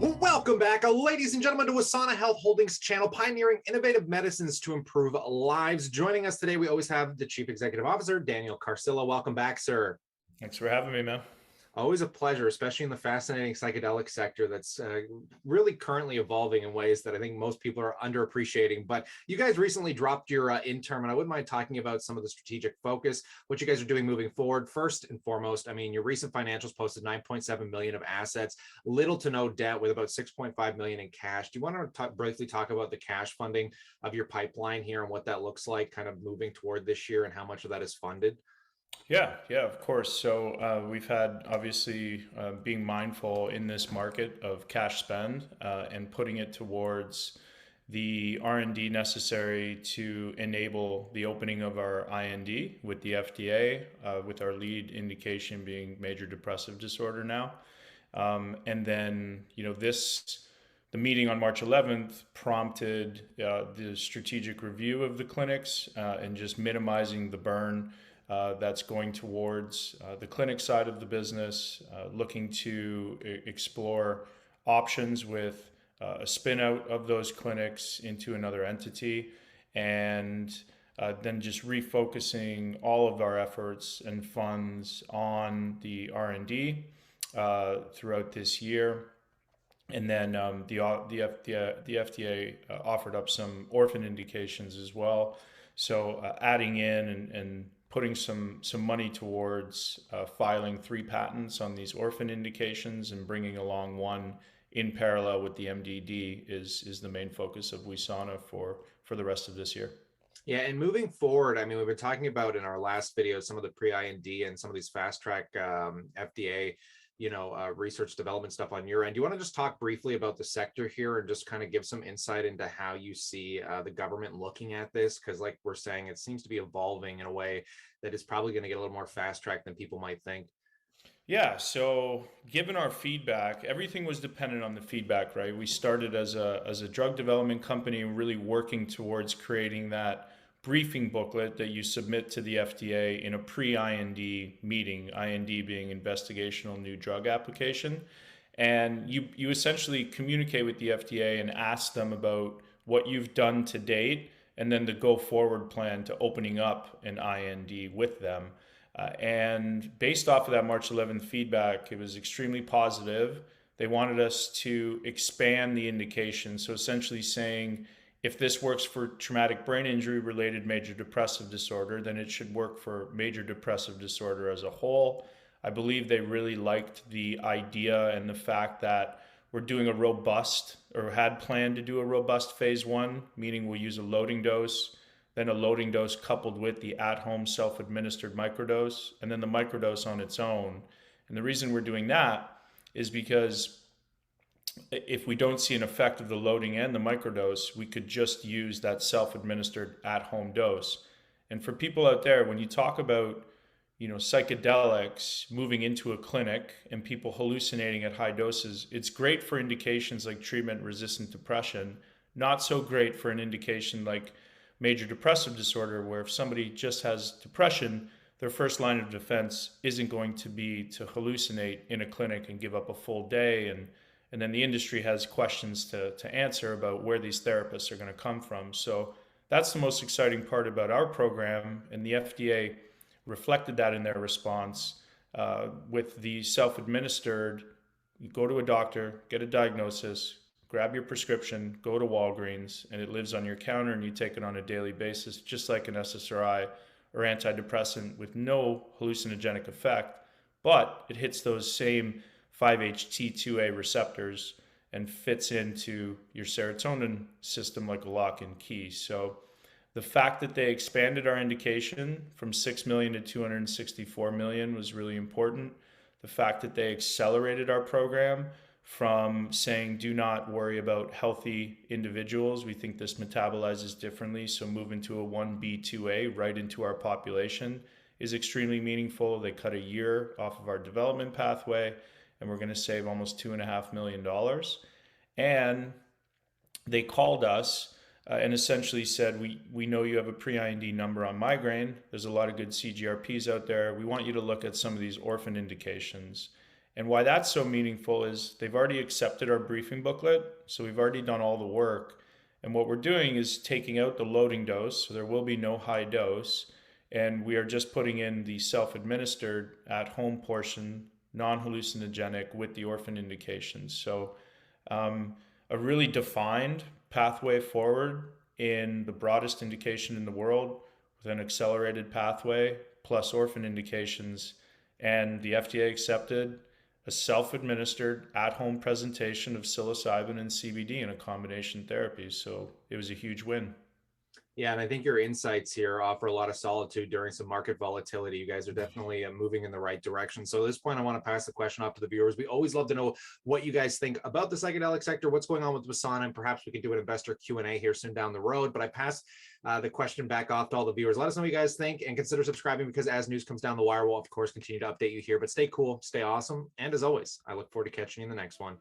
Welcome back, ladies and gentlemen, to Wesana Health Holdings channel, pioneering innovative medicines to improve lives. Joining us today, we always have the Chief Executive Officer, Daniel Carcillo. Welcome back, sir. Thanks for having me, man. Always a pleasure, especially in the fascinating psychedelic sector that's really currently evolving in ways that I think most people are underappreciating. But you guys recently dropped your interim, and I wouldn't mind talking about some of the strategic focus, what you guys are doing moving forward. First and foremost, I mean, your recent financials posted 9.7 million of assets, little to no debt, with about 6.5 million in cash. Do you want to briefly talk about the cash funding of your pipeline here and what that looks like kind of moving toward this year and how much of that is funded? Yeah, of course. So we've had obviously being mindful in this market of cash spend and putting it towards the R&D necessary to enable the opening of our IND with the FDA, with our lead indication being major depressive disorder now. And then, the meeting on March 11th prompted the strategic review of the clinics and just minimizing the burn that's going towards the clinic side of the business, looking to explore options with a spin out of those clinics into another entity, and then just refocusing all of our efforts and funds on the R&D throughout this year. And then the FDA offered up some orphan indications as well. So adding in and putting some money towards filing 3 patents on these orphan indications and bringing along one in parallel with the MDD is the main focus of Wesana for the rest of this year. Yeah, and moving forward, I mean, we've been talking about in our last video some of the pre-IND and some of these fast track FDA, research development stuff on your end. Do you want to just talk briefly about the sector here and just kind of give some insight into how you see the government looking at this? Because like we're saying, it seems to be evolving in a way that is probably going to get a little more fast track than people might think. Yeah, so given our feedback, everything was dependent on the feedback, right? We started as a drug development company, really working towards creating that briefing booklet that you submit to the FDA in a pre-IND meeting, IND being investigational new drug application. And you essentially communicate with the FDA and ask them about what you've done to date and then the go forward plan to opening up an IND with them. And based off of that March 11th feedback, it was extremely positive. They wanted us to expand the indication. So essentially saying, if this works for traumatic brain injury related major depressive disorder, then it should work for major depressive disorder as a whole. I believe they really liked the idea and the fact that we're doing a robust, or had planned to do a robust phase 1, meaning we'll use a loading dose, then a loading dose coupled with the at-home self-administered microdose, and then the microdose on its own. And the reason we're doing that is because if we don't see an effect of the loading and the microdose, we could just use that self-administered at-home dose. And for people out there, when you talk about psychedelics moving into a clinic and people hallucinating at high doses, it's great for indications like treatment-resistant depression, not so great for an indication like major depressive disorder, where if somebody just has depression, their first line of defense isn't going to be to hallucinate in a clinic and give up a full day. And then the industry has questions to answer about where these therapists are going to come from. So that's the most exciting part about our program, and the FDA reflected that in their response with the self-administered. You go to a doctor, get a diagnosis, grab your prescription, go to Walgreens, and it lives on your counter and you take it on a daily basis, just like an SSRI or antidepressant, with no hallucinogenic effect, but it hits those same 5-HT2A receptors and fits into your serotonin system like a lock and key. So the fact that they expanded our indication from 6 million to 264 million was really important. The fact that they accelerated our program from saying, do not worry about healthy individuals, we think this metabolizes differently, so move into a 1B2A right into our population, is extremely meaningful. They cut a year off of our development pathway, and we're going to save almost $2.5 million. And they called us and essentially said, we know you have a pre-IND number on migraine. There's a lot of good CGRPs out there. We want you to look at some of these orphan indications. And why that's so meaningful is they've already accepted our briefing booklet. So we've already done all the work. And what we're doing is taking out the loading dose. So there will be no high dose. And we are just putting in the self administered at home portion, non hallucinogenic with the orphan indications. So um, a really defined pathway forward in the broadest indication in the world with an accelerated pathway plus orphan indications, and the FDA accepted a self-administered at-home presentation of psilocybin and CBD in a combination therapy. So it was a huge win. Yeah, and I think your insights here offer a lot of solitude during some market volatility. You guys are definitely moving in the right direction. So at this point, I want to pass the question off to the viewers. We always love to know what you guys think about the psychedelic sector, what's going on with Wesana, and perhaps we can do an investor Q&A here soon down the road. But I pass the question back off to all the viewers. Let us know what you guys think and consider subscribing, because as news comes down the wire, we'll of course continue to update you here. But stay cool, stay awesome. And as always, I look forward to catching you in the next one.